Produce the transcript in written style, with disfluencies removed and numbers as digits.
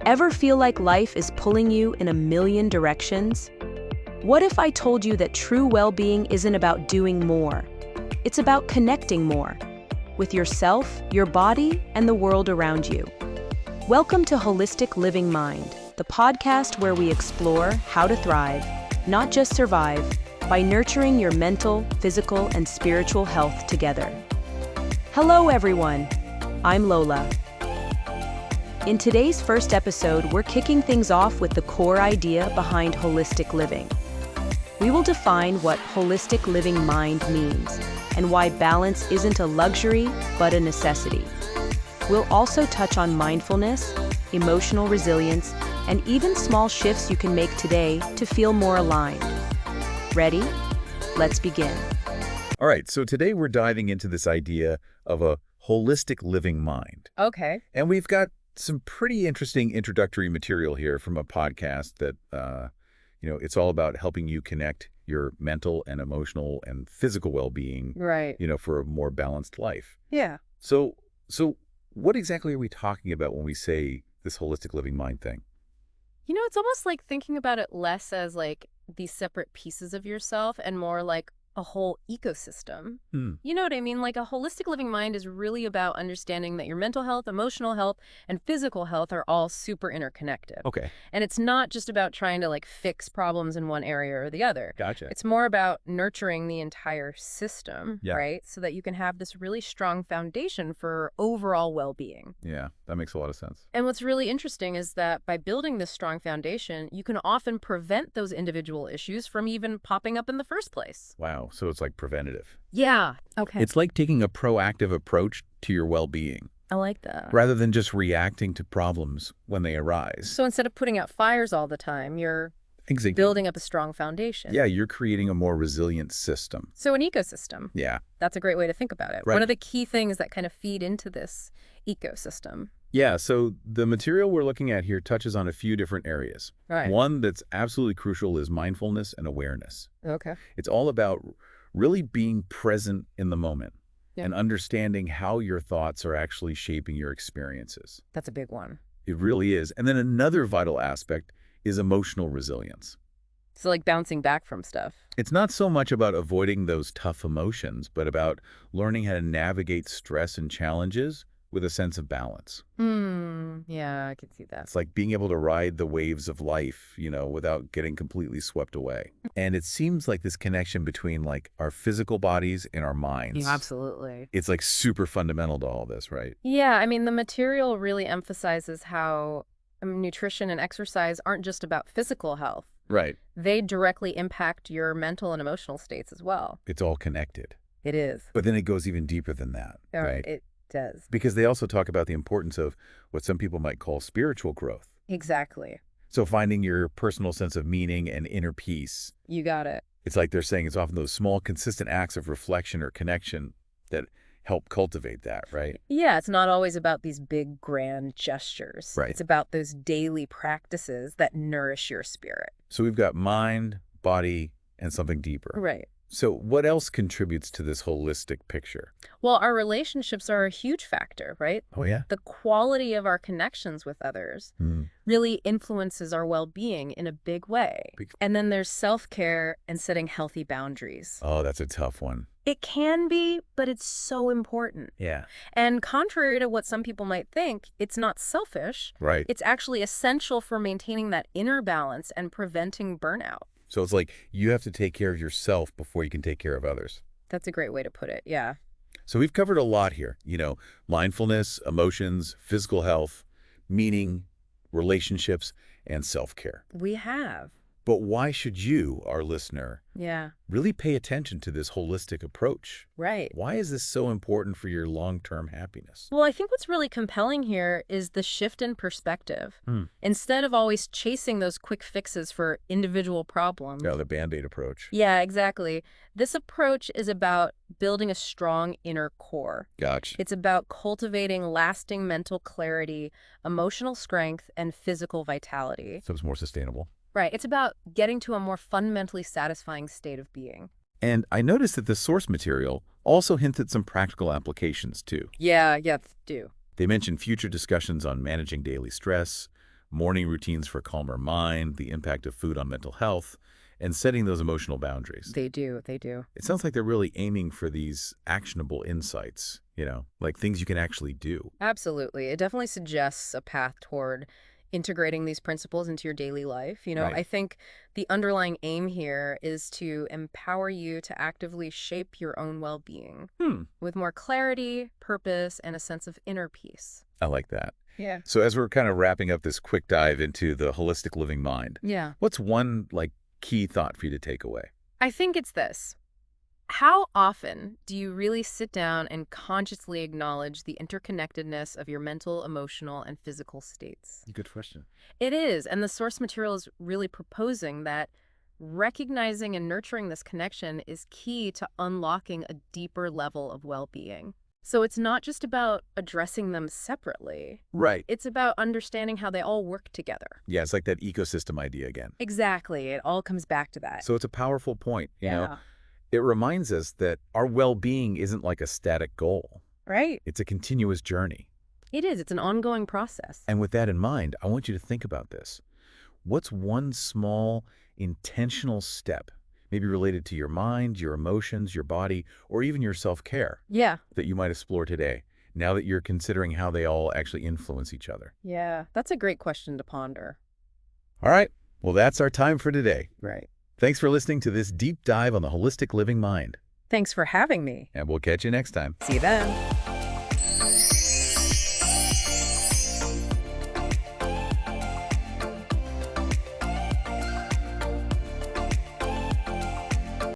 Ever feel like life is pulling you in a million directions? What if I told you that true well-being isn't about doing more? It's about connecting more with yourself, your body, and the world around you. Welcome to Holistic Living Mind, the podcast where we explore how to thrive, not just survive, by nurturing your mental, physical, and spiritual health together. Hello, everyone. I'm Lola. In today's first episode, we're kicking things off with the core idea behind holistic living. We will define what holistic living mind means and why balance isn't a luxury, but a necessity. We'll also touch on mindfulness, emotional resilience, and even small shifts you can make today to feel more aligned. Ready? Let's begin. All right, so today we're diving into this idea of a holistic living mind. Okay. And we've got some pretty interesting introductory material here from a podcast that, it's all about helping you connect your mental and emotional and physical well-being, Right. for a more balanced life. Yeah. So what exactly are we talking about when we say this holistic living mind thing? It's almost like thinking about it less as like these separate pieces of yourself and more like a whole ecosystem. You know what I mean? Like a holistic living mind is really about understanding that your mental health, emotional health, and physical health are all super interconnected. Okay. And it's not just about trying to like fix problems in one area or the other. Gotcha. It's more about nurturing the entire system, Yeah. right? So that you can have this really strong foundation for overall well-being. Yeah, that makes a lot of sense. And what's really interesting is that by building this strong foundation, you can often prevent those individual issues from even popping up in the first place. Wow, so it's like preventative. Yeah. Okay. It's like taking a proactive approach to your well-being, I like that. rather than just reacting to problems when they arise. So instead of putting out fires all the time, you're Exactly. building up a strong foundation. Yeah, you're creating a more resilient system. So an ecosystem. Yeah. That's a great way to think about it. Right. One of the key things that kind of feed into this ecosystem. Yeah, so the material we're looking at here touches on a few different areas. Right. One that's absolutely crucial is mindfulness and awareness. Okay. It's all about really being present in the moment Yeah. and understanding how your thoughts are actually shaping your experiences. That's a big one. It really is. And then another vital aspect is emotional resilience. So like bouncing back from stuff. It's not so much about avoiding those tough emotions, but about learning how to navigate stress and challenges with a sense of balance. Yeah, I can see that. It's like being able to ride the waves of life, without getting completely swept away. And it seems like this connection between like our physical bodies and our minds. Yeah, absolutely. It's like super fundamental to all this, right? Yeah, I mean, the material really emphasizes how nutrition and exercise aren't just about physical health. Right. They directly impact your mental and emotional states as well. It's all connected. It is. But then it goes even deeper than that, right? It does. Because they also talk about the importance of what some people might call spiritual growth. Exactly. So finding your personal sense of meaning and inner peace. You got it. It's like they're saying it's often those small, consistent acts of reflection or connection that help cultivate that, right? Yeah, it's not always about these big, grand gestures. Right. It's about those daily practices that nourish your spirit. So we've got mind, body, and something deeper. Right. So what else contributes to this holistic picture? Well, our relationships are a huge factor, right? Oh, yeah? The quality of our connections with others really influences our well-being in a big way. And then there's self-care and setting healthy boundaries. Oh, that's a tough one. It can be, but it's so important. Yeah. And contrary to what some people might think, it's not selfish. Right. It's actually essential for maintaining that inner balance and preventing burnout. So it's like you have to take care of yourself before you can take care of others. That's a great way to put it, yeah. So we've covered a lot here, mindfulness, emotions, physical health, meaning, relationships, and self-care. We have. But why should you, our listener, Yeah, really pay attention to this holistic approach? right. Why is this so important for your long-term happiness? Well, I think what's really compelling here is the shift in perspective. Instead of always chasing those quick fixes for individual problems. Yeah, the Band-Aid approach. Yeah, exactly. This approach is about building a strong inner core. Gotcha. It's about cultivating lasting mental clarity, emotional strength, and physical vitality. So it's more sustainable. Right. It's about getting to a more fundamentally satisfying state of being. And I noticed that the source material also hints at some practical applications, too. Yeah, do. They mention future discussions on managing daily stress, morning routines for calmer mind, the impact of food on mental health, and setting those emotional boundaries. They do. They do. It sounds like they're really aiming for these actionable insights, like things you can actually do. Absolutely. It definitely suggests a path toward integrating these principles into your daily life. Right. I think the underlying aim here is to empower you to actively shape your own well-being with more clarity, purpose, and a sense of inner peace. I like that. Yeah. So as we're kind of wrapping up this quick dive into the holistic living mind, Yeah. what's one key thought for you to take away? I think it's this. How often do you really sit down and consciously acknowledge the interconnectedness of your mental, emotional, and physical states? Good question. It is, and the source material is really proposing that recognizing and nurturing this connection is key to unlocking a deeper level of well-being. So it's not just about addressing them separately. Right. It's about understanding how they all work together. Yeah, it's like that ecosystem idea again. Exactly. It all comes back to that. So it's a powerful point. Yeah. It reminds us that our well-being isn't like a static goal. Right. It's a continuous journey. It is. It's an ongoing process. And with that in mind, I want you to think about this. What's one small, intentional step, maybe related to your mind, your emotions, your body, or even your self-care, Yeah. that you might explore today, now that you're considering how they all actually influence each other? Yeah. That's a great question to ponder. All right. Well, that's our time for today. Right. Thanks for listening to this deep dive on the holistic living mind. Thanks for having me. And we'll catch you next time. See you then.